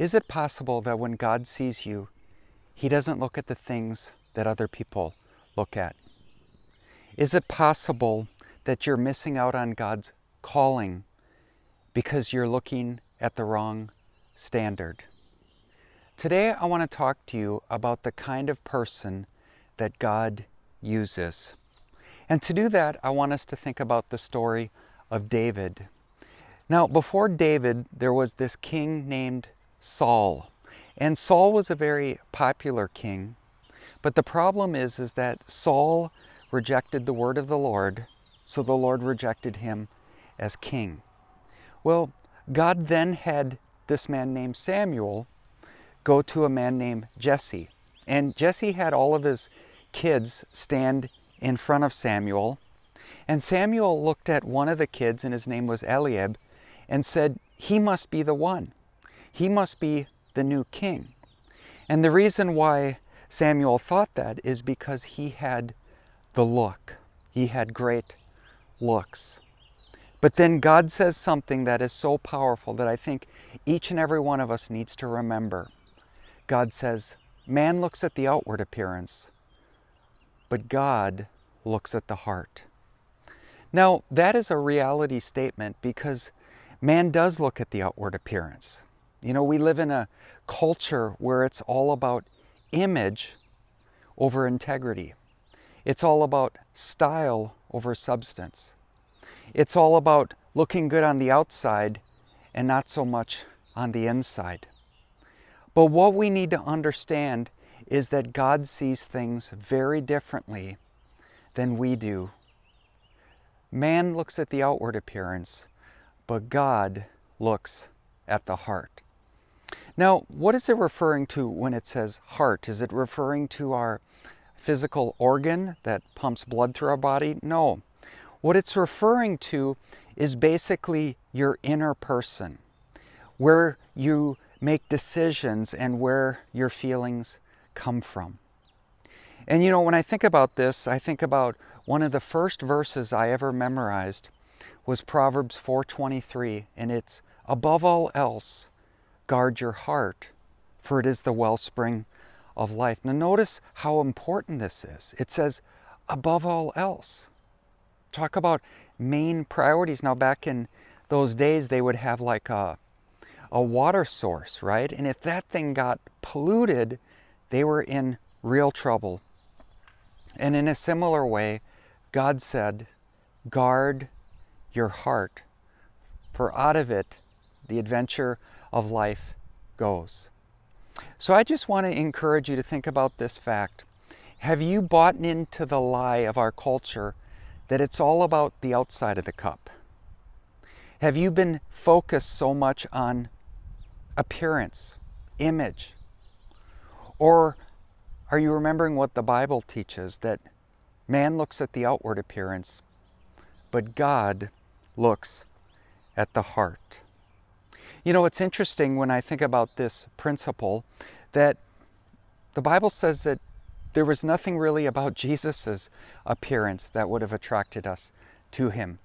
Is it possible that when God sees you, He doesn't look at the things that other people look at? Is it possible that you're missing out on God's calling because you're looking at the wrong standard? Today I want to talk to you about the kind of person that God uses. And to do that, I want us to think about the story of David. Now, before David, there was this king named Saul. And Saul was a very popular king. But the problem is that Saul rejected the word of the Lord, so the Lord rejected him as king. Well, God then had this man named Samuel go to a man named Jesse. And Jesse had all of his kids stand in front of Samuel. And Samuel looked at one of the kids, and his name was Eliab, and said, he must be the one. He must be the new king. And the reason why Samuel thought that is because he had the look. He had great looks. But then God says something that is so powerful that I think each and every one of us needs to remember. God says, man looks at the outward appearance, but God looks at the heart. Now, that is a reality statement because man does look at the outward appearance. You know, we live in a culture where it's all about image over integrity. It's all about style over substance. It's all about looking good on the outside and not so much on the inside. But what we need to understand is that God sees things very differently than we do. Man looks at the outward appearance, but God looks at the heart. Now, what is it referring to when it says heart? Is it referring to our physical organ that pumps blood through our body? No. What it's referring to is basically your inner person, where you make decisions and where your feelings come from. And you know, when I think about this, I think about one of the first verses I ever memorized was Proverbs 4:23, and it's, above all else, guard your heart, for it is the wellspring of life. Now notice how important this is. It says, above all else. Talk about main priorities. Now back in those days, they would have like a water source, right? And if that thing got polluted, they were in real trouble. And in a similar way, God said, guard your heart, for out of it the adventure of life goes. So I just want to encourage you to think about this fact. Have you bought into the lie of our culture that it's all about the outside of the cup? Have you been focused so much on appearance, image? Or are you remembering what the Bible teaches, that man looks at the outward appearance, but God looks at the heart? You know, it's interesting when I think about this principle that the Bible says that there was nothing really about Jesus's appearance that would have attracted us to him.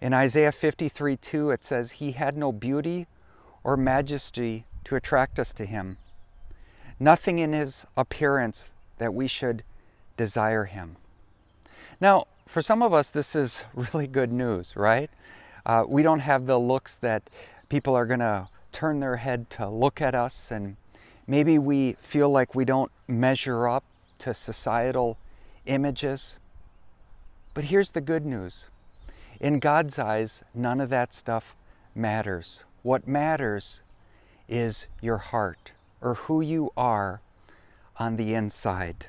In Isaiah 53:2, it says, he had no beauty or majesty to attract us to him. Nothing in his appearance that we should desire him. Now, for some of us, this is really good news, right? We don't have the looks that people are going to turn their head to look at us, and maybe we feel like we don't measure up to societal images. But here's the good news. In God's eyes, none of that stuff matters. What matters is your heart, or who you are on the inside.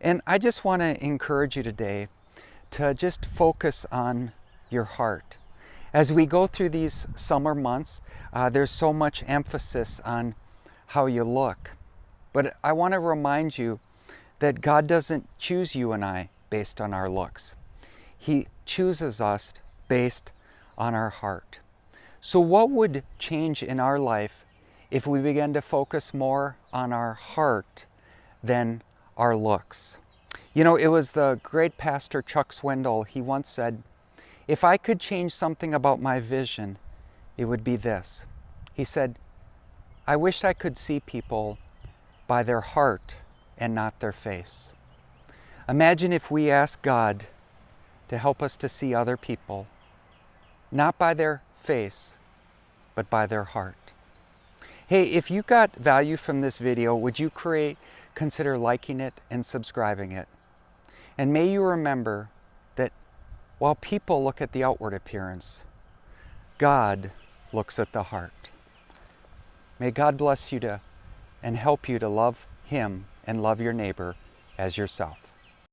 And I just want to encourage you today to just focus on your heart. As we go through these summer months, there's so much emphasis on how you look. But I want to remind you that God doesn't choose you and I based on our looks. He chooses us based on our heart. So what would change in our life if we began to focus more on our heart than our looks? You know, it was the great pastor Chuck Swindoll. He once said, if I could change something about my vision, it would be this. He said, I wished I could see people by their heart and not their face. Imagine if we asked God to help us to see other people, not by their face, but by their heart. Hey, if you got value from this video, would you consider liking it and subscribing it? And may you remember that while people look at the outward appearance, God looks at the heart. May God bless you and help you to love Him and love your neighbor as yourself.